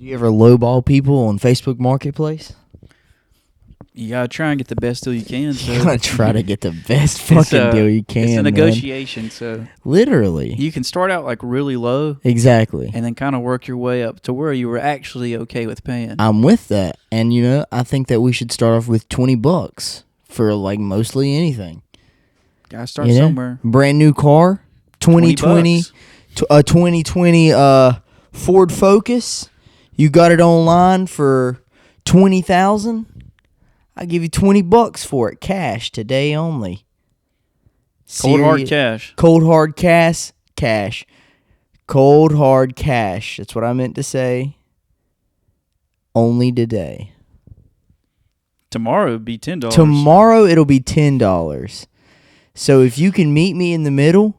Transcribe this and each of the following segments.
Do you ever lowball people on Facebook Marketplace? You gotta try and get the best deal you can. So. You gotta try to get the best fucking deal you can. It's a man. negotiation, so literally you can start out like really low, exactly, and then kind of work your way up to where you were actually okay with paying. I'm with that, and I think that we should start off with $20 for like mostly anything. Gotta start somewhere. Brand new car, 2020, a 2020 Ford Focus. You got it online for $20,000. I give you $20 for it, cash today only. Cold hard cash. Cold hard cash. Cold hard cash. That's what I meant to say. Only today. Tomorrow would be $10. Tomorrow it'll be $10. So if you can meet me in the middle,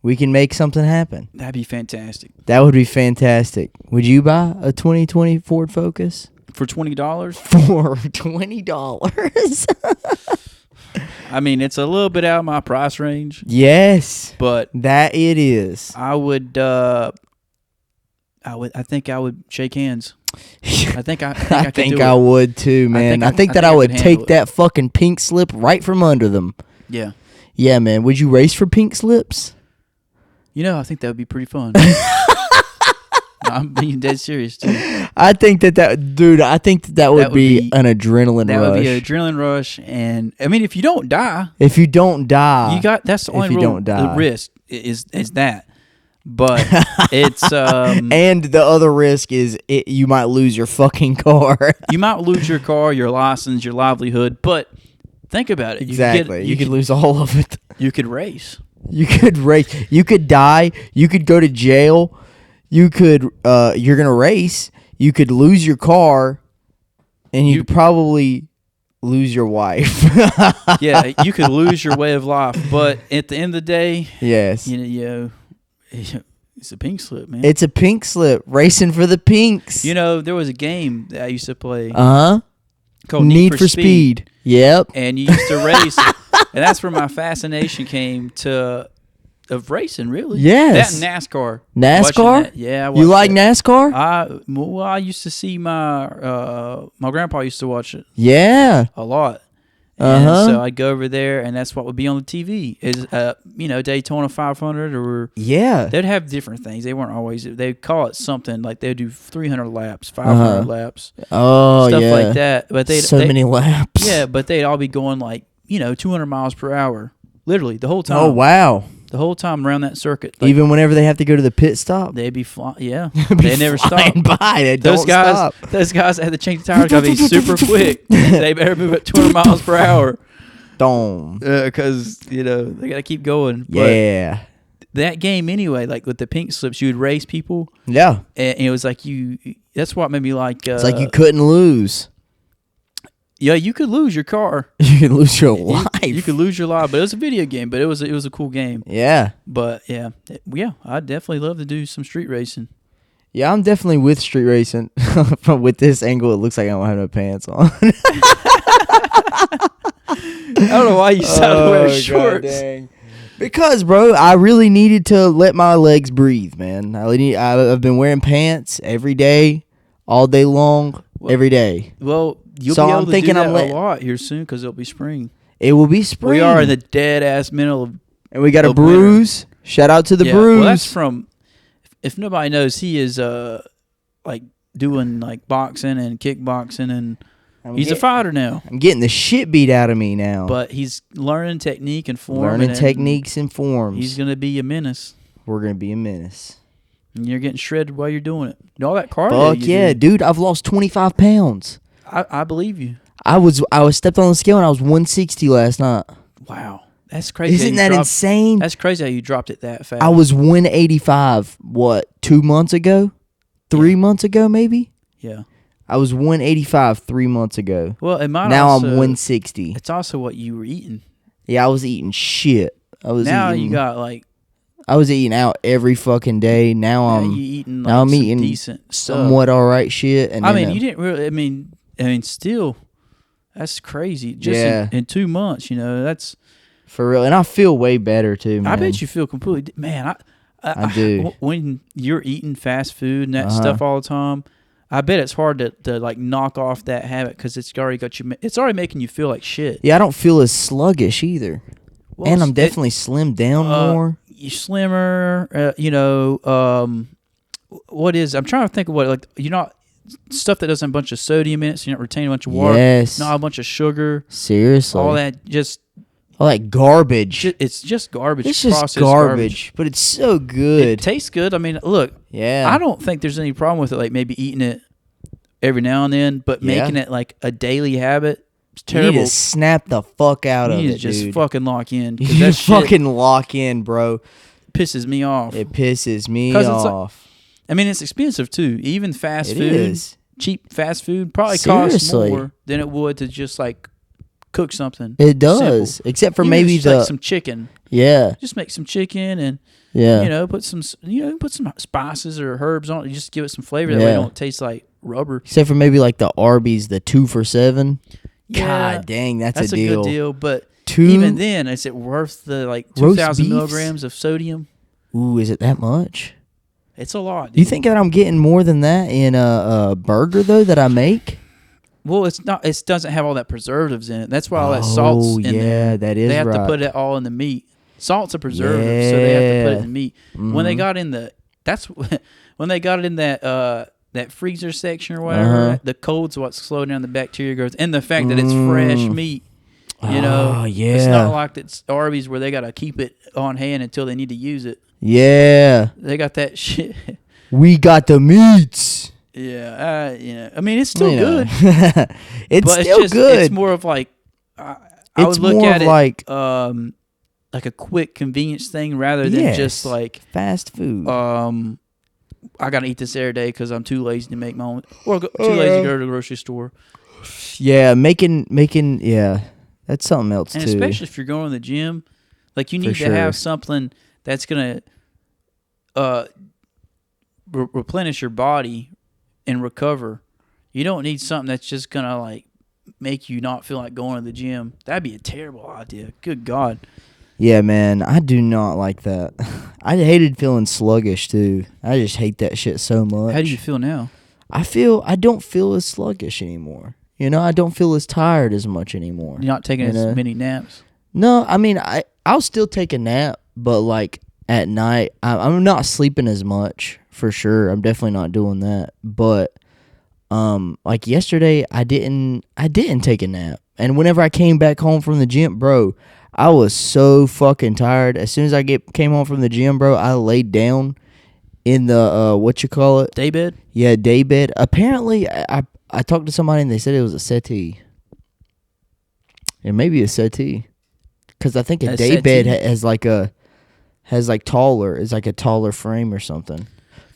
we can make something happen. That'd be fantastic. That would be fantastic. Would you buy a 2020 Ford Focus? For $20? For $20. I mean, it's a little bit out of my price range. Yes. But that it is. I think I would shake hands. I think I would too, man. I think that I would take that fucking pink slip right from under them. Yeah. Yeah, man. Would you race for pink slips? I think that would be pretty fun. I'm being dead serious, too. I think that would be an adrenaline rush. That would be an adrenaline rush. And, I mean, if you don't die. That's the only risk is that. But it's... and the other risk is you might lose your fucking car. You might lose your car, your license, your livelihood. But think about it. Exactly. You could lose all of it. You could race. You could race. You could die. You could go to jail. You could, you're going to race. You could lose your car, and you could probably lose your wife. Yeah, you could lose your way of life. But at the end of the day, yes, it's a pink slip, man. It's a pink slip. Racing for the pinks. There was a game that I used to play. Called Need for Speed. Yep. And you used to race. And that's where my fascination came of racing, really. Yes. That and NASCAR. NASCAR? Yeah. You like NASCAR? I used to see my grandpa used to watch it. Yeah. A lot. And so I'd go over there, and that's what would be on the TV. Is Daytona 500 or they'd have different things. They weren't always. They'd call it something like they'd do 300 laps, 500 laps, stuff like that. But they many laps. Yeah, but they'd all be going like 200 miles per hour, literally the whole time. Oh wow. The whole time around that circuit. Like, even whenever they have to go to the pit stop? They'd be flying. Yeah. They never stop. By. Those guys that had to change the tires got to be super quick. They better move at 200 miles per hour. Don't. Because, they got to keep going. Yeah. But that game anyway, like with the pink slips, you would race people. Yeah. And it was like that's what made me like. It's like you couldn't lose. Yeah, you could lose your car. You could lose your life. You could lose your life, but it was a video game. But it was a cool game. Yeah. But I'd definitely love to do some street racing. Yeah, I'm definitely with street racing. With this angle, it looks like I don't have no pants on. I don't know why you decided to wear shorts. Dang. Because, bro, I really needed to let my legs breathe, man. I've been wearing pants every day, all day long, every day. Well, you'll be able to do that a lot here soon because it'll be spring. It will be spring. We are in the dead-ass middle of and we got a bruise. Winter. Shout out to the bruise. Well, that's from, if nobody knows, he is like doing like boxing and kickboxing, and he's a fighter now. I'm getting the shit beat out of me now. But he's learning technique and form. Learning techniques and forms. He's going to be a menace. We're going to be a menace. And you're getting shredded while you're doing it. All that cardio. Fuck yeah, dude. I've lost 25 pounds. I believe you. I was stepped on the scale and I was 160 last night. Wow. That's crazy. Isn't that insane? That's crazy how you dropped it that fast. I was 185, 2 months ago? 3 months ago, maybe? Yeah. I was 185 3 months ago. Well, it might now also, I'm 160. It's also what you were eating. Yeah, I was eating shit. You got like... I was eating out every fucking day. Now I'm eating I'm eating decent somewhat all right shit. And you didn't really... I mean, still, that's crazy. Just in 2 months, that's... For real. And I feel way better, too, man. I bet you feel completely... Man, I do. When you're eating fast food and that stuff all the time, I bet it's hard to like knock off that habit because it's already got you. It's already making you feel like shit. Yeah, I don't feel as sluggish either, and I'm definitely slimmed down more. You slimmer. What is? I'm trying to think of what like you're not stuff that doesn't have a bunch of sodium in it, so you're not retaining a bunch of water. Yes. Not a bunch of sugar. Seriously. All that just. All that garbage. It's just garbage. It's just garbage, but it's so good. It tastes good. I mean, look. Yeah. I don't think there's any problem with it, like maybe eating it every now and then, but making it like a daily habit, it's terrible. You need to snap the fuck out of it, dude. You need to just fucking lock in. You fucking lock in, bro. Pisses me off. It pisses me off. I mean, it's expensive too. Even fast food. Is. Cheap fast food probably costs more than it would to just like cook something. It does, simple. Except for even maybe like some chicken. Yeah, just make some chicken and put some spices or herbs on it. You just give it some flavor. That way it don't taste like rubber. Except for maybe like the Arby's, the 2 for $7. Yeah, God dang, that's a deal. Good deal. But even then, is it worth the like 2,000 milligrams of sodium? Ooh, is it that much? It's a lot. Do you think that I'm getting more than that in a burger though that I make? Well, it's not. It doesn't have all that preservatives in it. That's why all that salt's in there. Yeah, that is right. They have to put it all in the meat. Salt's a preservative, so they have to put it in the meat. Mm-hmm. When they got in when they got it in that freezer section or whatever, the cold's what's slowing down the bacteria growth, and the fact that it's fresh meat. It's not like it's Arby's where they got to keep it on hand until they need to use it. Yeah, they got that shit. We got the meats. Yeah, I mean, it's still good. It's still good. It's more of like I would look at it like a quick convenience thing rather than just like fast food. I gotta eat this every day because I'm too lazy to make my own, or too lazy to go to the grocery store. Yeah, making that's something else and too. Especially if you're going to the gym, like you need to have something that's gonna replenish your body and recover. You don't need something that's just gonna like make you not feel like going to the gym. That'd be a terrible idea. Good God. Yeah, man, I do not like that. I hated feeling sluggish too. I just hate that shit so much. How do you feel now? I don't feel as sluggish anymore. I don't feel as tired as much anymore. You're not taking as many naps? No, I mean I'll still take a nap, but like at night I'm not sleeping as much. For sure, I'm definitely not doing that. But like yesterday, I didn't take a nap, and whenever I came back home from the gym, bro, I was so fucking tired. As soon as I came home from the gym, bro, I laid down in the day bed. Yeah, day bed. Apparently, I talked to somebody and they said it was a settee. It may be a settee, because I think a day bed has like a taller frame or something.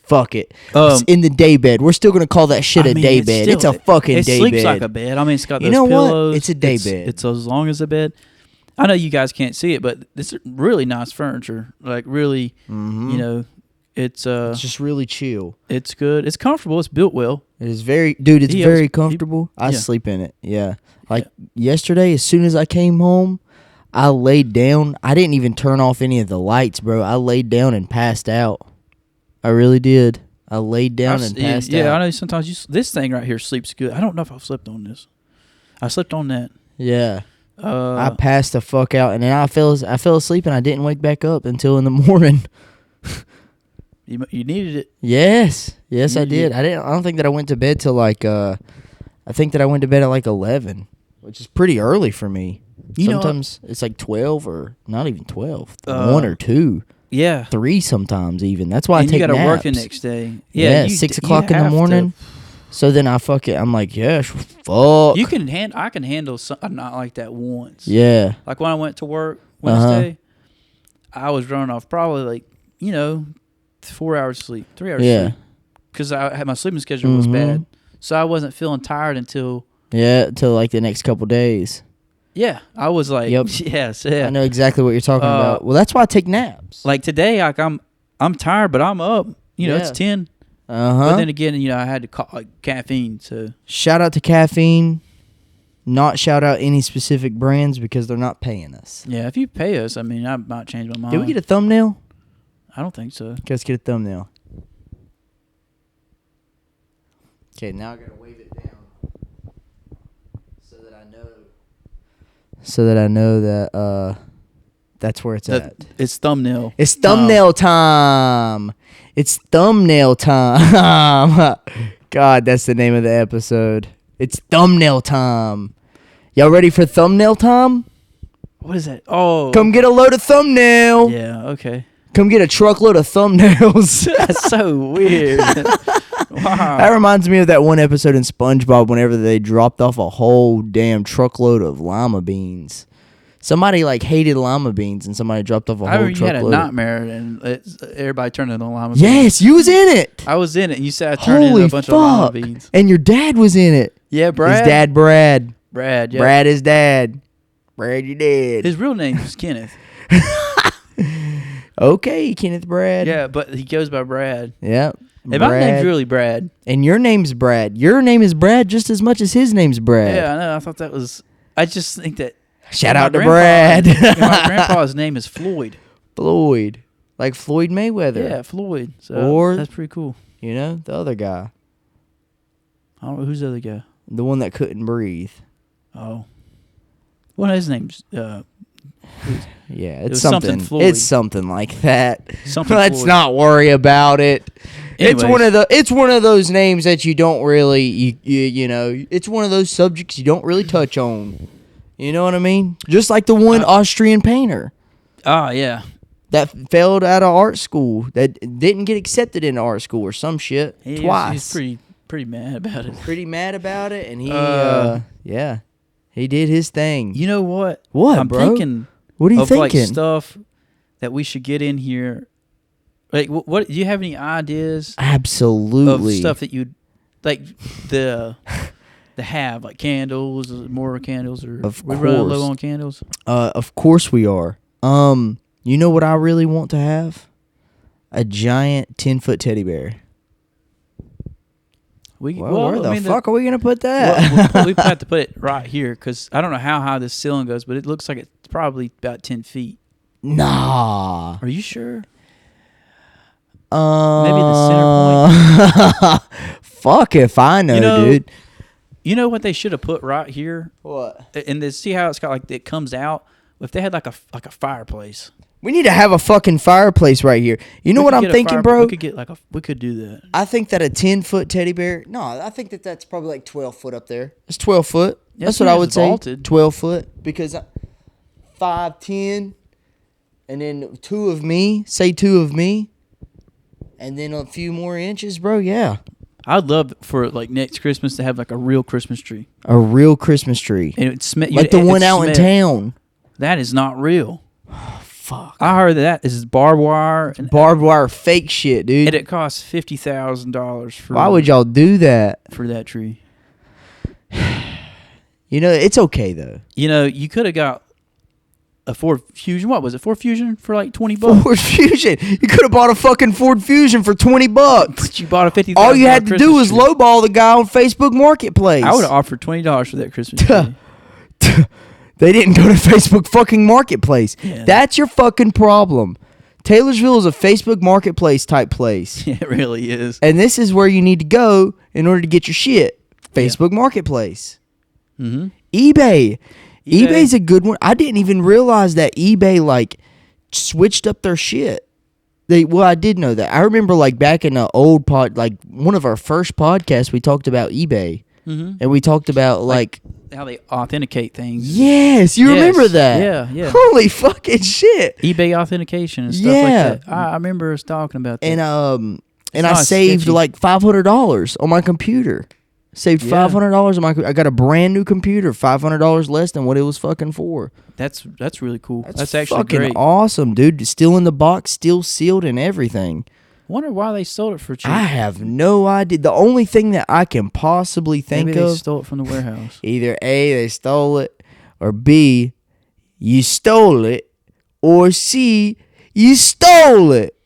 Fuck it. It's in the day bed. We're still going to call that shit a day bed. It's a fucking day bed. It sleeps like a bed. I mean, it's got those pillows. What? It's a day bed. It's as long as a bed. I know you guys can't see it, but this is really nice furniture. Like, really, it's just really chill. It's good. It's comfortable. It's built well. It is very comfortable. I sleep in it. Yeah. Like yesterday, as soon as I came home, I laid down. I didn't even turn off any of the lights, bro. I laid down and passed out. I really did. I laid down and passed out. Yeah, I know sometimes this thing right here sleeps good. I don't know if I've slept on this. I slept on that. Yeah. I passed the fuck out, and then I fell asleep, and I didn't wake back up until in the morning. You needed it. Yes, I did. I don't think that I went to bed till like I think that I went to bed at like 11, which is pretty early for me. Sometimes it's like 12 or not even 12, 1 or 2. Yeah, 3 sometimes even. That's why I take naps. You got to work the next day. Yeah, 6 o'clock in the morning. So then I'm like, yeah, fuck. I can handle something not like that once. Yeah. Like when I went to work Wednesday, I was running off probably 4 hours sleep, 3 hours sleep. Because I had my sleeping schedule was bad. So I wasn't feeling tired until like the next couple days. Yeah, I was like, yes, yeah. I know exactly what you're talking about. Well, that's why I take naps. Like today, like I'm tired, but I'm up. It's 10. But then again, I had to call caffeine. So shout out to caffeine. Not shout out any specific brands because they're not paying us. Yeah, if you pay us, I mean, I might change my mind. Did we get a thumbnail? I don't think so. Let's get a thumbnail. Okay, now I gotta wave it down so that I know that that's where it's at. It's thumbnail. It's thumbnail time. It's thumbnail time. God, that's the name of the episode. It's thumbnail time. Y'all ready for thumbnail time? What is that? Oh. Come get a load of thumbnail. Yeah, okay. Come get a truckload of thumbnails. That's so weird. Wow. That reminds me of that one episode in SpongeBob whenever they dropped off a whole damn truckload of lima beans. Somebody hated lima beans and somebody dropped off a whole truckload. You had a nightmare and everybody turned into lima beans. Yes, you was in it. I was in it. You said I turned into a bunch of lima beans. And your dad was in it. Yeah, Brad. His dad, Brad. Brad, yeah. Brad is dad. Brad, your dad. His real name is Kenneth. Okay, Kenneth Brad. Yeah, but he goes by Brad. Yeah. And my name's really Brad. And your name's Brad. Your name is Brad just as much as his name's Brad. Yeah, I know. I thought that was... I just think that... Shout out to Brad. My grandpa's name is Floyd. Floyd. Like Floyd Mayweather. Yeah, Floyd. So or, that's pretty cool. You know, the other guy. I don't know. Who's the other guy? The one that couldn't breathe. Oh. What his name's... yeah, it's something. It's something like that. Let's Floyd. Not worry about it. Anyways. It's one of those names that you don't really you know. It's one of those subjects you don't really touch on. You know what I mean? Just like the one Austrian painter. Oh yeah. That failed out of art school. That didn't get accepted into art school or some shit twice. He's pretty mad about it. Pretty mad about it, and he yeah, he did his thing. You know what? What, bro? Thinking. What are you thinking? Stuff that we should get in here. Like, what do you have any ideas? Absolutely. Of stuff that you'd like the have, like candles, more candles, or of we course. running low on candles? Of course we are. You know what I really want to have? A giant 10-foot teddy bear. Where the fuck are we gonna put that? Well, we have to put it right here because I don't know how high this ceiling goes, but it looks like it's probably about 10 feet. Nah. Are you sure? Maybe the center point. Fuck if I know, dude. You know what they should have put right here? What? And then see how it's got it comes out. If they had like a fireplace. We need to have a fucking fireplace right here. You know what I'm thinking, bro? We could do that. I think that a 10-foot teddy bear. No, I think that's probably like 12 foot up there. It's 12 foot. Yeah, that's what I would vaulted. say. 12 foot because 5'10", and then two of me. And then a few more inches, bro. Yeah. I'd love for like next Christmas to have like a real Christmas tree. A real Christmas tree. And it like the one out in town. That is not real. Oh, fuck. I heard that is barbed wire. Barbed wire fake shit, dude. And it costs $50,000 for. Why would y'all do that? For that tree. You know, it's okay though. You know, you could have got a Ford Fusion. What was it? Ford Fusion for like $20. Ford Fusion. You could have bought a fucking Ford Fusion for $20. But you bought a $50,000. All you had to do was tree. lowball the guy on Facebook Marketplace. I would have offered $20 for that Christmas tree. They didn't go to Facebook fucking Marketplace. Yeah. That's your fucking problem. Taylorsville is a Facebook Marketplace type place. Yeah, it really is. And this is where you need to go in order to get your shit. Facebook Marketplace. Mm-hmm. eBay's a good one. I didn't even realize that eBay switched up their shit. I did know that. I remember back in the old one of our first podcasts, we talked about eBay. Mm-hmm. And we talked about how they authenticate things. Yes, you remember that? Yeah. Holy fucking shit! eBay authentication and stuff like that. I remember us talking about that. And I saved sketchy. $500 on my computer. Saved $500 on my. I got a brand new computer, $500 less than what it was fucking for. That's really cool. That's actually fucking great. Awesome, dude. Still in the box, still sealed and everything. Wonder why they sold it for cheap. I have no idea. The only thing that I can possibly think Maybe of, they stole it from the warehouse. Either A, they stole it, or B, you stole it, or C, you stole it.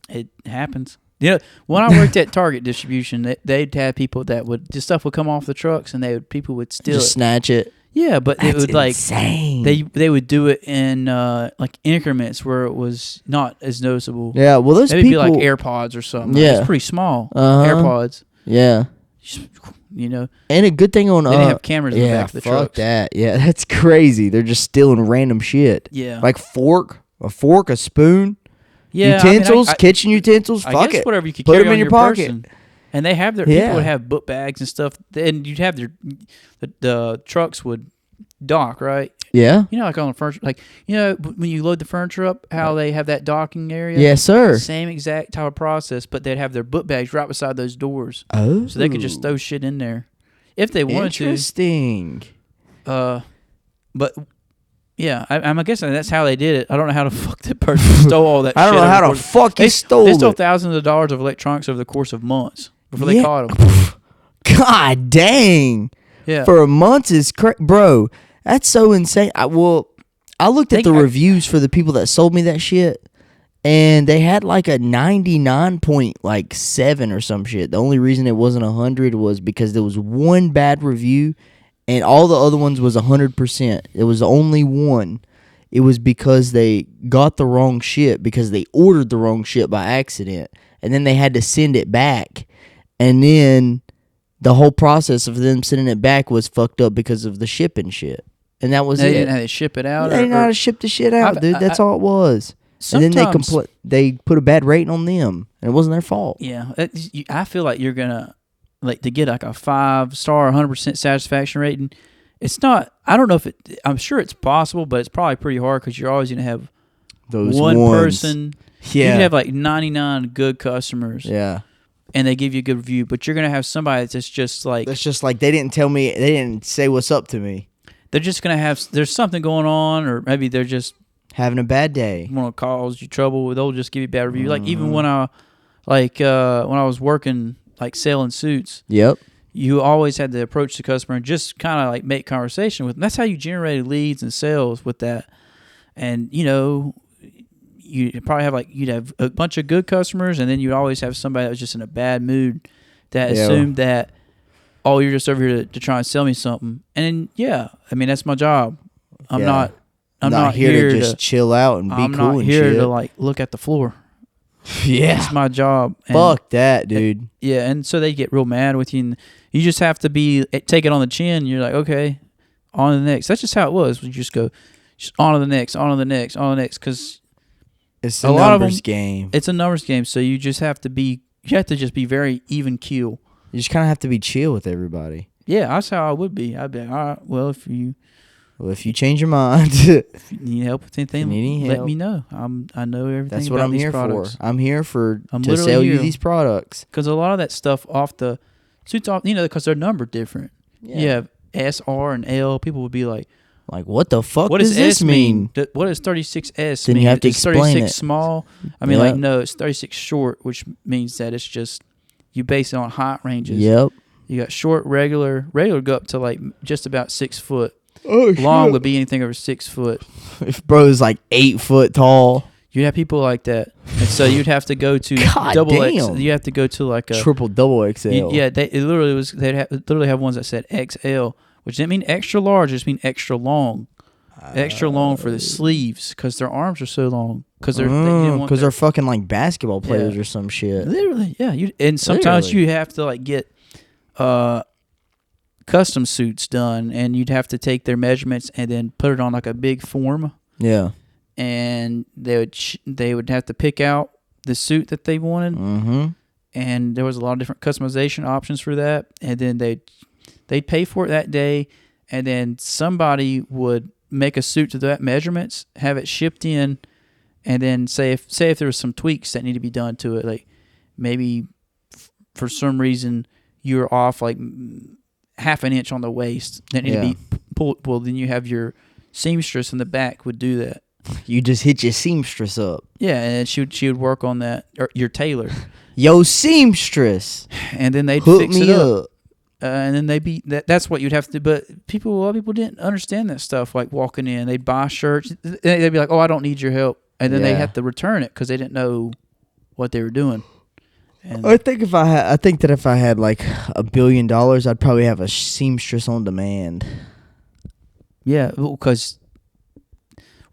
It happens. You know, when I worked at Target Distribution, they'd have people this stuff would come off the trucks, and people would steal Just snatch it. Yeah, but That's it would insane. They would do it in increments where it was not as noticeable. Yeah, well, those Maybe people be like AirPods or something. Yeah, it's pretty small. AirPods. Yeah, You know. And a good thing on they have cameras in the back of the trucks. Fuck that. Yeah, that's crazy. They're just stealing random shit. Yeah. Like a spoon. Yeah, utensils, kitchen utensils. Fuck I guess it. Whatever you could put carry them in your person. pocket. And they have their people would have book bags and stuff, and you'd have the trucks would dock, right? Yeah. You know, like on the furniture, like when you load the furniture up, how they have that docking area. Yes, sir. Same exact type of process, but they'd have their book bags right beside those doors. Oh. So they could just throw shit in there if they wanted to. Interesting. But. Yeah, I'm guessing that's how they did it. I don't know how the fuck that person stole all that shit. I don't know how the fuck he stole it. They stole thousands of dollars of electronics over the course of months before they caught them. God dang. Yeah. For a month is bro, that's so insane. I looked at the reviews for the people that sold me that shit, and they had like a 99.7 or some shit. The only reason it wasn't 100 was because there was one bad review. And all the other ones was 100%. It was only one. It was because they got the wrong shit because they ordered the wrong shit by accident. And then they had to send it back. And then the whole process of them sending it back was fucked up because of the shipping shit. And that was they it. Didn't know how to ship it out? They didn't know how to ship the shit out, dude. That's all it was. And then they put a bad rating on them. And it wasn't their fault. Yeah. I feel like you're going to... Like to get like a 5-star 100% satisfaction rating, it's not. I don't know if it. I'm sure it's possible, but it's probably pretty hard because you're always gonna have those one ones. person. Yeah, you can have like 99 good customers. Yeah, and they give you a good review, but you're gonna have somebody that's just like they didn't tell me, they didn't say what's up to me. They're just gonna have there's something going on, or maybe they're just having a bad day. Want to cause you trouble. They'll just give you a bad review. Like even when I was working. Like selling suits. Yep. You always had to approach the customer and just kind of like make conversation with them. That's how you generated leads and sales with that. And you probably have you'd have a bunch of good customers, and then you'd always have somebody that was just in a bad mood that assumed that, oh, you're just over here to try and sell me something. And I mean that's my job. I'm not here to just chill out and be cool and shit. I'm not here to look at the floor. Yeah, it's my job. Fuck that, dude. And so they get real mad with you, and you just have to take it on the chin. You're like, okay, on to the next. That's just how it was. You just go, on to the next, on to the next, on to the next, because it's a numbers game. It's a numbers game, so you just have to be. You have to just be very even keel. You just kind of have to be chill with everybody. Yeah, that's how I would be. I'd be like, all right, well, if you change your mind, if you need help with anything, let me know. I know everything. That's what I'm here products. for. I'm here to sell you these products. Because a lot of that stuff off the suits off, because they're numbered different. Yeah. You have S, R, and L. People would be like, what the fuck does this mean? What does 36S then mean? You have to explain 36 it. Small? I mean, no, it's 36 short, which means that it's just you base it on height ranges. Yep. You got short, regular go up to just about 6 foot. Oh, long would be anything over 6 foot. If bro's 8 foot tall, you'd have people like that, and so you'd have to go to double X. You have to go to a triple double XL. They'd literally have ones that said XL, which didn't mean extra large, just mean extra long. Extra long for the sleeves because their arms are so long. Because they're fucking basketball players or some shit. Literally, yeah. And sometimes you have to get custom suits done, and you'd have to take their measurements and then put it on a big form. Yeah. And they would have to pick out the suit that they wanted. Mm-hmm. And there was a lot of different customization options for that. And then they'd pay for it that day, and then somebody would make a suit to that measurements, have it shipped in, and then say if there was some tweaks that need to be done to it, maybe for some reason you're off half an inch on the waist that need to be pulled. Well, then you have your seamstress in the back would do that. You just hit your seamstress up. Yeah, and she would work on that, or your tailor. Yo, seamstress. And then they'd hook fix me it up. And then that's what you'd have to do. But a lot of people didn't understand that stuff. Walking in, they'd buy shirts. They'd be like, "Oh, I don't need your help," and then they'd have to return it because they didn't know what they were doing. And I think if I had $1 billion, I'd probably have a seamstress on demand. Yeah, because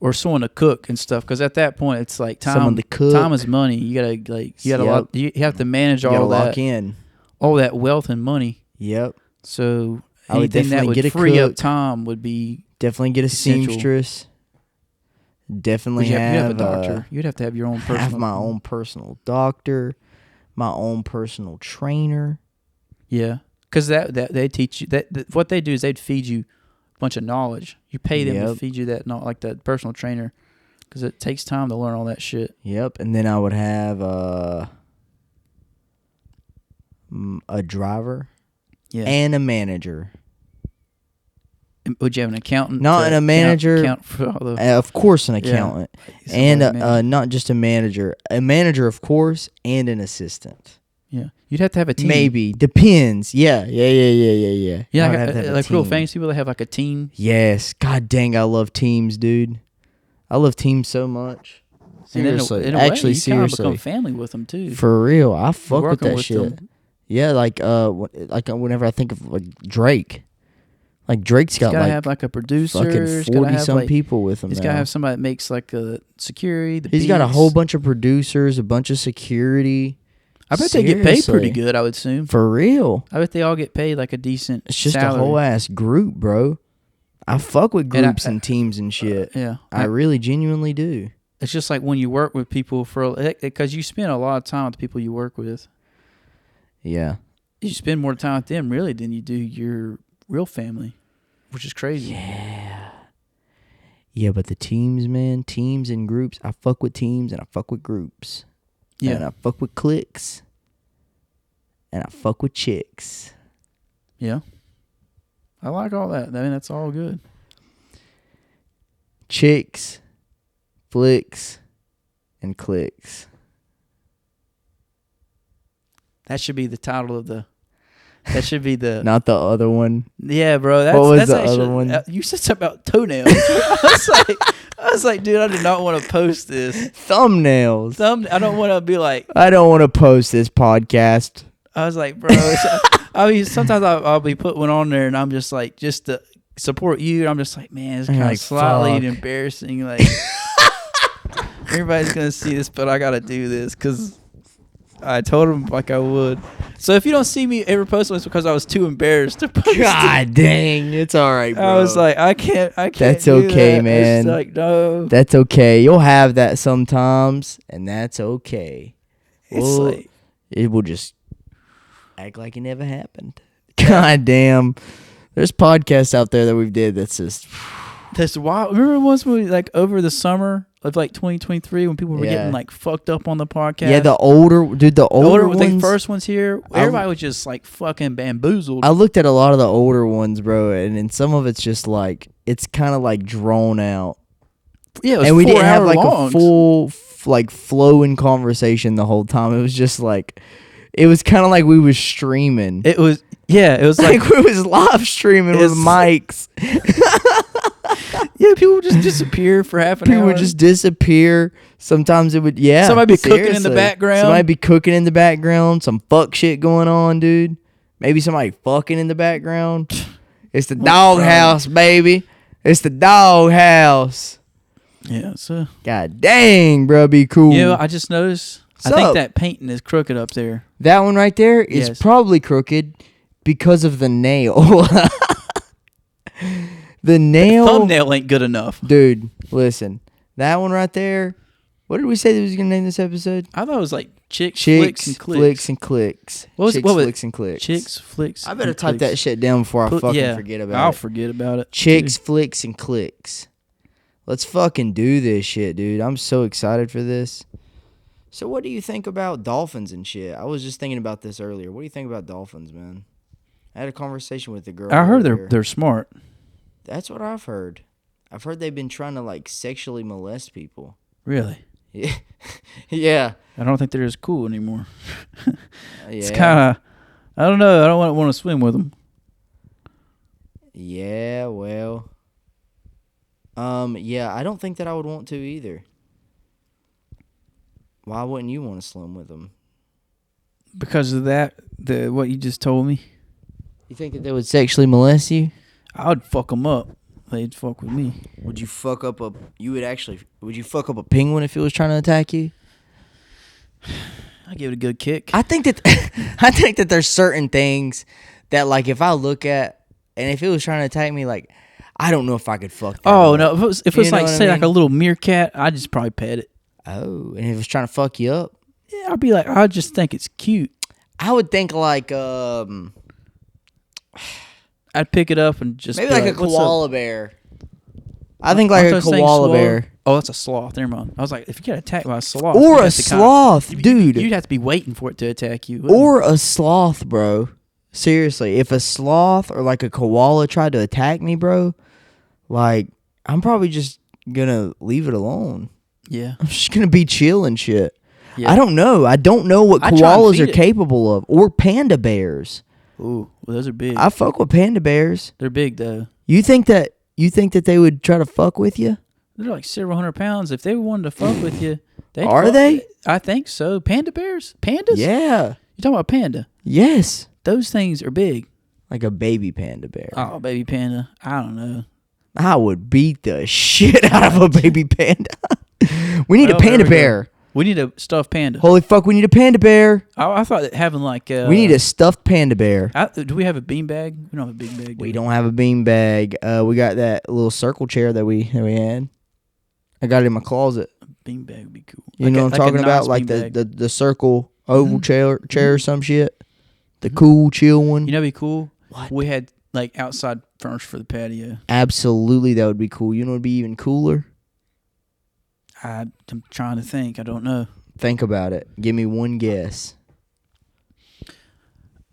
or someone to cook and stuff. Because at that point, it's time. Someone to cook. Time is money. You gotta you have to manage all that. Lock in all that wealth and money. Yep. So I would anything that definitely would get a free up cook. time would be Definitely get a essential. seamstress. Definitely You'd have a doctor. You'd have to have your own personal. Have my own personal doctor, my own personal trainer. Yeah, because that they teach you that what they do is they'd feed you a bunch of knowledge. You pay them to feed you that, not like that personal trainer, because it takes time to learn all that shit. Yep, and then I would have a driver, and a manager. Would you have an accountant? Not a manager. Account for all the, of course, an accountant, and not just a manager. A manager, of course, and an assistant. Yeah, you'd have to have a team. Maybe depends. Yeah. Yeah, like real famous people that have like a team. Yes, god dang, I love teams, dude. I love teams so much. Seriously, in a actually, way, you seriously, become family with them too. For real, I fuck with that shit. Them. Yeah, like whenever I think of like Drake. Like Drake's got gotta have like a producer, fucking 40-some people with him. He's gotta have somebody that makes like a security. He's got a whole bunch of producers, a bunch of security. I bet they get paid pretty good. I would assume. For real, I bet they all get paid like a decent. It's just salary. a whole ass group, bro. I fuck with groups and teams and shit. Yeah, I really genuinely do. It's just like when you work with people because you spend a lot of time with the people you work with. Yeah, you spend more time with them really than you do your real family, which is crazy. Yeah, but the teams, man, teams and groups. I fuck with teams and I fuck with groups. Yeah, and I fuck with cliques and I fuck with chicks. Yeah, I like all that. I mean, that's all good. Chicks, flicks, and clicks. That should be the title of the. That should be the. Not the other one. Yeah, bro. What was the other one? You said something about toenails. I was like, dude, I did not want to post this. Thumbnails. I don't want to be like. I don't want to post this podcast. I was like, bro. I mean, sometimes I'll be put one on there, and I'm just like, just to support you. And I'm just like, man, it's kind of slightly embarrassing. Like, everybody's gonna see this, but I gotta do this because I told him like I would. So if you don't see me ever post one, it's because I was too embarrassed to post. God dang, it's all right, bro. I was like, I can't. That's okay, man. It's like, no. That's okay. You'll have that sometimes, and that's okay. It will just act like it never happened. God damn. There's podcasts out there that we've did that's just. That's wild. Remember once when we, like, over the summer of like 2023 when people were getting like fucked up on the podcast? Yeah, the older ones. The first ones here, everybody was just like fucking bamboozled. I looked at a lot of the older ones, bro, and some of it's just like, it's kind of like drawn out. Yeah, it was and we didn't have like longs. A full like flowing conversation the whole time. It was just like, it was kind of like we was streaming. It was like we was live streaming with mics. Yeah, people would just disappear for half an hour. People would just disappear. Sometimes it would, somebody be cooking in the background. Somebody be cooking in the background. Some fuck shit going on, dude. Maybe somebody fucking in the background. It's the doghouse, baby. It's the doghouse. Yeah, so. God dang, bro, be cool. Yeah, I just noticed. I think that painting is crooked up there. That one right there is probably crooked because of the nail. The thumbnail ain't good enough. Dude, listen. That one right there. What did we say that we was going to name this episode? I thought it was like Chicks, Flicks, and Clicks. Flicks, and Clicks. What was Flicks, and Clicks. Chicks, Flicks, I better type that shit down before I fucking forget about it. I'll forget about it. Chicks, Flicks, and Clicks. Let's fucking do this shit, dude. I'm so excited for this. So what do you think about dolphins and shit? I was just thinking about this earlier. What do you think about dolphins, man? I had a conversation with the girl. I heard they're smart. That's what I've heard. I've heard they've been trying to like sexually molest people. Really? Yeah. Yeah. I don't think they're as cool anymore. It's kind of, I don't know. I don't want to swim with them. Yeah, well. Yeah, I don't think that I would want to either. Why wouldn't you want to swim with them? Because of that, what you just told me. You think that they would sexually molest you? I would fuck them up. They'd fuck with me. Would you fuck up would you fuck up a penguin if it was trying to attack you? I'd give it a good kick. I think that there's certain things that like if I look at and if it was trying to attack me, like I don't know if I could fuck that. Oh up. no, if it was like say like a little meerkat, I'd just probably pet it. Oh, and if it was trying to fuck you up, yeah, I'd be like, I just think it's cute. I would think like I'd pick it up and just maybe like a koala bear. I think like a koala bear. Oh, that's a sloth. Never mind. I was like, if you get attacked by a sloth, or a sloth, dude, you'd have to be waiting for it to attack you. Or a sloth, bro. Seriously, if a sloth or like a koala tried to attack me, bro, like I'm probably just gonna leave it alone. Yeah, I'm just gonna be chill and shit. Yeah. I don't know what koalas are capable of, or panda bears. Ooh, well, those are big. I fuck with panda bears. They're big though. You think that they would try to fuck with you? They're like several hundred pounds. If they wanted to fuck with you, are they? I think so. Panda bears, pandas. Yeah. You talking about panda? Yes. Those things are big. Like a baby panda bear. Oh, baby panda. I don't know. I would beat the shit out of a baby panda. We need a panda bear. We need a stuffed panda. Holy fuck, we need a panda bear. I thought that having like we need a stuffed panda bear. Do we have a beanbag? We don't have a beanbag. We don't have a beanbag. We got that little circle chair that we had. I got it in my closet. A beanbag would be cool. You know what I'm talking about? Like the circle oval chair or some shit. The cool, chill one. You know what'd be cool? What? We had like outside furniture for the patio. Absolutely, that would be cool. You know what'd be even cooler? I'm trying to think. I don't know. Think about it. Give me one guess.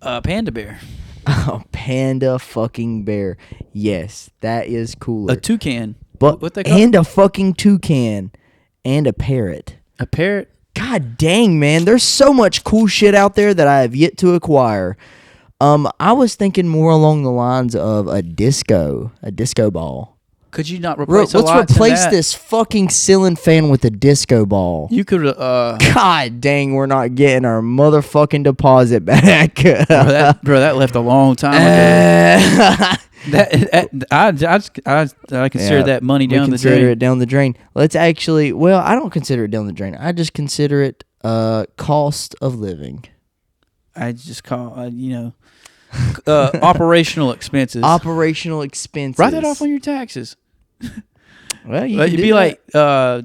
Panda bear. Oh, panda fucking bear. Yes, that is cooler. A toucan. But what they call and a fucking toucan. And a parrot. A parrot? God dang, man. There's so much cool shit out there that I have yet to acquire. I was thinking more along the lines of a disco ball. Could you not replace let's replace this fucking ceiling fan with a disco ball. You could God dang, we're not getting our motherfucking deposit back. bro, that left a long time ago. I consider that money down the drain. Consider it down the drain. Let's actually, well, I don't consider it down the drain. I just consider it cost of living. I just call operational expenses. Operational expenses. Write that off on your taxes. Well, you'd be like, I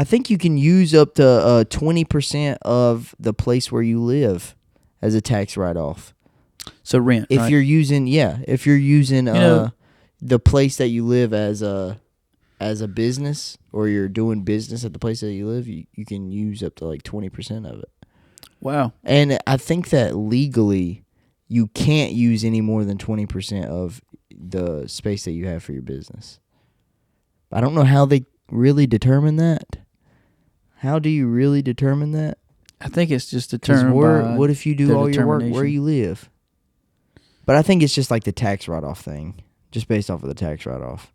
think you can use up to 20% of the place where you live as a tax write-off. So rent. If you're using, the place that you live as a business, or you're doing business at the place that you live, you can use up to like 20% of it. Wow. And I think that legally, you can't use any more than 20% of the space that you have for your business. I don't know how they really determine that. How do you really determine that? I think it's just determined by what if you do all your work where you live? But I think it's just like the tax write-off thing, just based off of the tax write-off.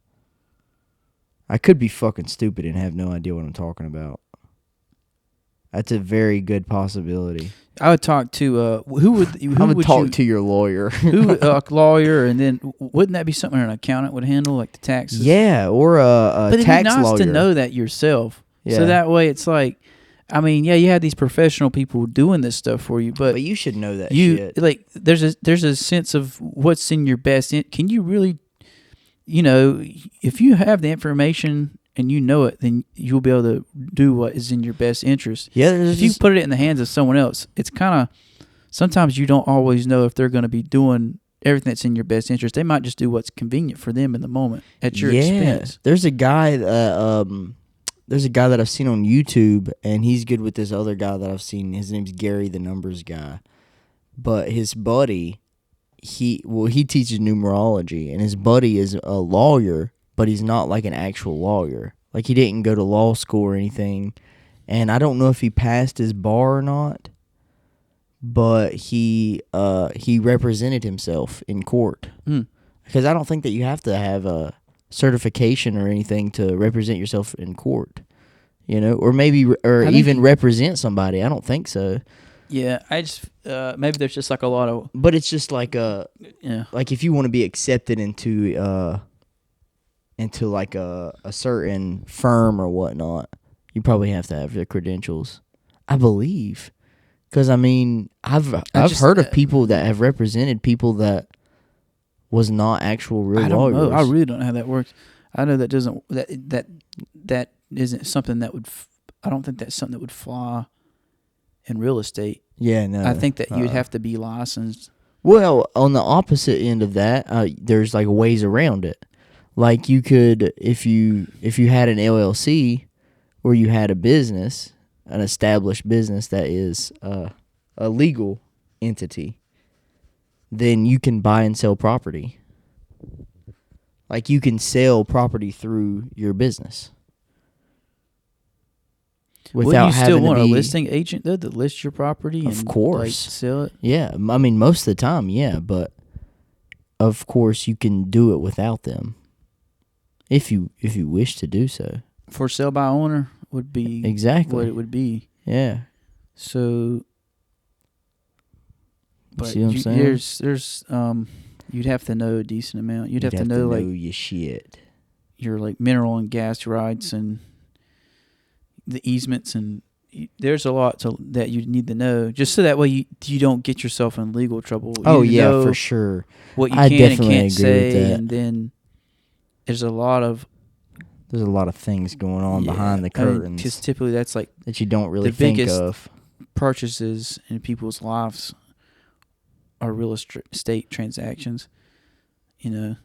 I could be fucking stupid and have no idea what I'm talking about. That's a very good possibility. I would talk to I would talk to your lawyer. A lawyer, and then wouldn't that be something an accountant would handle, like the taxes? Yeah, or a but tax it'd be nice lawyer. to know that yourself. Yeah. So that way, it's like, I mean, yeah, you have these professional people doing this stuff for you, but you should know that shit. Like, there's a sense of what's in your best. Can you really, if you have the information and you know it, then you'll be able to do what is in your best interest. Yeah. If you put it in the hands of someone else, it's kind of, sometimes you don't always know if they're going to be doing everything that's in your best interest. They might just do what's convenient for them in the moment at your expense. There's a guy that I've seen on YouTube, and he's good with this other guy that I've seen. His name's Gary, the numbers guy. But his buddy, he teaches numerology, and his buddy is a lawyer, but he's not like an actual lawyer. Like, he didn't go to law school or anything. And I don't know if he passed his bar or not, but he represented himself in court. Because I don't think that you have to have a certification or anything to represent yourself in court, or maybe even represent somebody. I don't think so. Yeah, I just maybe there's just like a lot of, but it's just like like if you want to be accepted into like a certain firm or whatnot, you probably have to have the credentials, I believe. Because I mean, I've heard of people that have represented people that was not actual real lawyers. I don't know. I really don't know how that works. I know that that isn't something that would. I don't think that's something that would fly in real estate. Yeah, no. I think that you'd have to be licensed. Well, on the opposite end of that, there's like ways around it. Like you could, if you had an LLC or you had a business, an established business that is a legal entity, then you can buy and sell property. Like you can sell property through your business. Without you still want a listing agent though to list your property? Of course, like, sell it. Yeah, I mean most of the time, yeah, but of course you can do it without them, if you wish to do so. For sale by owner would be exactly what it would be. Yeah. So, but see what I'm saying? There's you'd have to know a decent amount. You'd have to know like your shit, your like mineral and gas rights and the easements, and there's a lot that you need to know, just so that way you don't get yourself in legal trouble. Yeah, for sure. What you can and can't say, and then there's a lot of things going on behind the curtains. Because typically that's like that you don't really think of. Purchases in people's lives are real estate transactions. You know.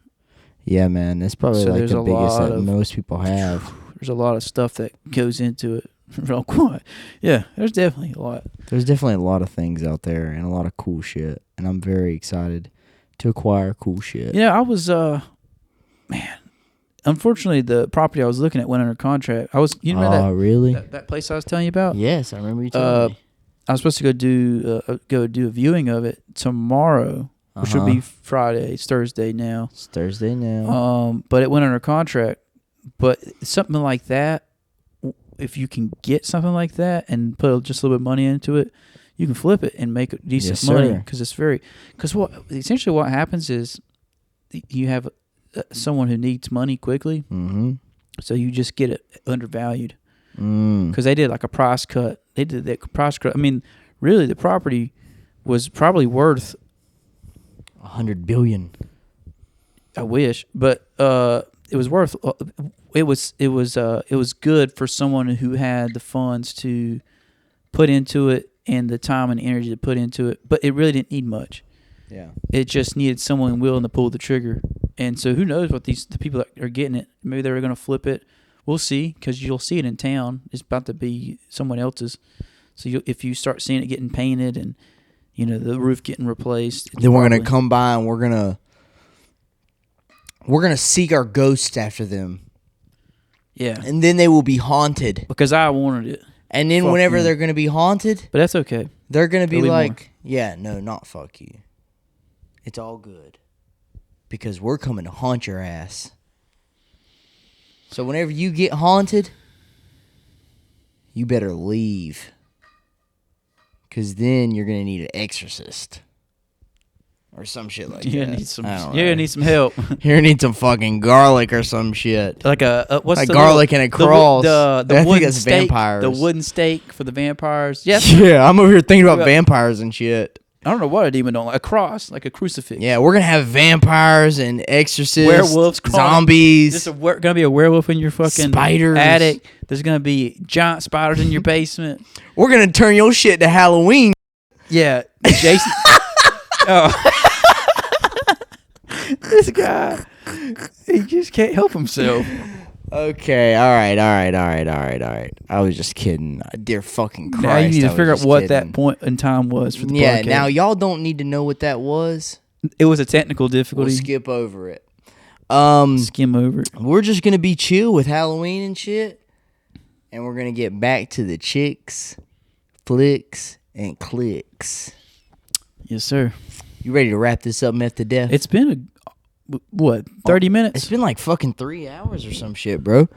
Yeah, man, that's probably like the biggest that most people have. There's a lot of stuff that goes into it. Real quiet. Yeah, there's definitely a lot. There's definitely a lot of things out there and a lot of cool shit. And I'm very excited to acquire cool shit. Yeah, I was, man. Unfortunately, the property I was looking at went under contract. You remember that? Really? That place I was telling you about? Yes, I remember you telling me. I was supposed to go do a viewing of it tomorrow, which would be Friday. It's Thursday now. It's Thursday now. But it went under contract. But something like that, if you can get something like that and put just a little bit of money into it, you can flip it and make decent money. Because essentially what happens is you have someone who needs money quickly, so you just get it undervalued. Because they did like a price cut. They did that price cut. I mean, really, the property was probably worth $100 billion. I wish, but it was worth. It was good for someone who had the funds to put into it and the time and energy to put into it. But it really didn't need much. Yeah, it just needed someone willing to pull the trigger. And so who knows what the people that are getting it? Maybe they were going to flip it. We'll see, because you'll see it in town. It's about to be someone else's. So if you start seeing it getting painted and the roof getting replaced, then we're gonna come by and we're gonna seek our ghosts after them. Yeah, and then they will be haunted because I wanted it. And then whenever they're gonna be haunted, but that's okay. They're gonna be like, "Yeah, no, not fuck you. It's all good, because we're coming to haunt your ass." So whenever you get haunted, you better leave. Because then you're going to need an exorcist. Or some shit like that. You're going to need some help. You're going to need some fucking garlic or some shit. Like what's like the garlic and a cross. The wooden stake. Vampires. The wooden stake for the vampires. Yes. Yeah, I'm over here thinking about vampires and shit. I don't know what a demon don't like. A cross, like a crucifix. Yeah, we're going to have vampires and exorcists. Werewolves. Zombies. There's going to be a werewolf in your fucking spiders. Attic. There's going to be giant spiders in your basement. We're going to turn your shit to Halloween. Yeah. Jason. Oh. This guy. He just can't help himself. Okay, all right. I was just kidding. Dear fucking Christ. Now you need to figure out what that point in time was for the podcast. Now y'all don't need to know what that was. It was a technical difficulty. We'll skip over it. Skim over it. We're just going to be chill with Halloween and shit. And we're going to get back to the chicks, flicks, and clicks. Yes, sir. You ready to wrap this up, Meth to Death? It's been 30 minutes? It's been like fucking 3 hours or some shit, bro.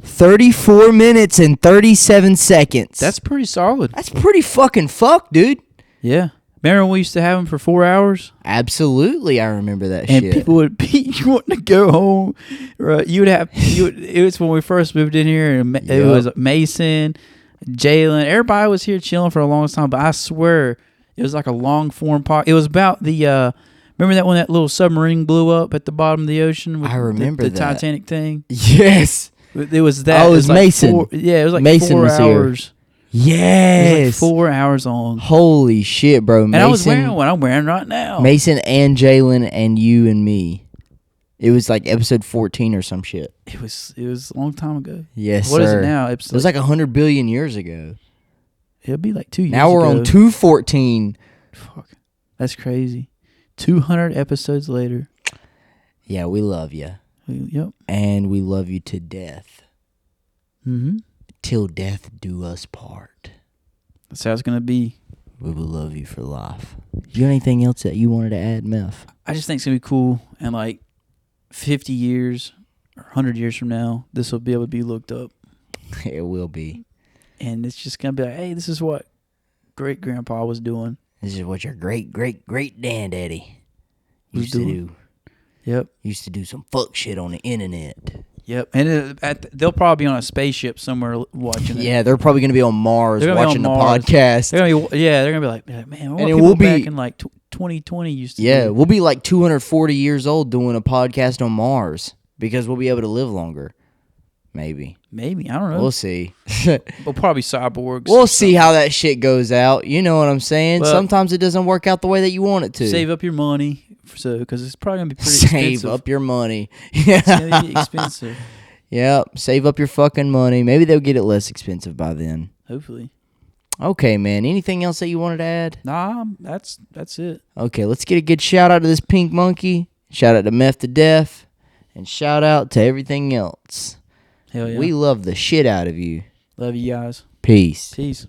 34 minutes and 37 seconds. That's pretty solid. That's pretty fucking dude. Yeah. Remember when we used to have them for 4 hours? Absolutely, I remember that shit. And people would be wanting to go home. Right? It was when we first moved in here, and it was Mason, Jalen. Everybody was here chilling for a long time, but I swear it was like a long form part. It was about the remember that when that little submarine blew up at the bottom of the ocean? With I remember the that. Titanic thing. Yes. It was that. Oh, it was like Mason. It was like Mason 4 was hours. Here. It was Yes. like 4 hours long. Holy shit, bro. And I was wearing what I'm wearing right now. Mason and Jalen and you and me. It was like episode 14 or some shit. It was a long time ago. Yes, What sir. is it now? It was like 100 billion years ago. It'll be like 2 years Now we're ago. on 214. Fuck. That's crazy. 200 episodes later. Yeah, we love you. Yep. And we love you to death. Mm-hmm. Till death do us part. That's how it's going to be. We will love you for life. Do you have anything else that you wanted to add, Meth? I just think it's going to be cool. And like 50 years or 100 years from now, this will be able to be looked up. It will be. And it's just going to be like, hey, this is what great-grandpa was doing. This is what your great-great-great-granddaddy used to do. Yep. Used to do some fuck shit on the internet. Yep. And they'll probably be on a spaceship somewhere watching it. Yeah, they're probably going to be on Mars watching the podcast. They're gonna be like, man, what and people back in like 2020 used to do. Yeah, we'll be like 240 years old doing a podcast on Mars because we'll be able to live longer. Maybe. I don't know. We'll see. We'll probably cyborgs. We'll see how that shit goes out. You know what I'm saying? Well, sometimes it doesn't work out the way that you want it to. Save up your money, because it's probably going to be pretty expensive. Save up your money. It's going to be expensive. Yep, save up your fucking money. Maybe they'll get it less expensive by then. Hopefully. Okay, man. Anything else that you wanted to add? Nah, that's it. Okay, let's get a good shout out to this pink monkey. Shout out to Meth to Death. And shout out to everything else. Hell yeah. We love the shit out of you. Love you guys. Peace. Peace.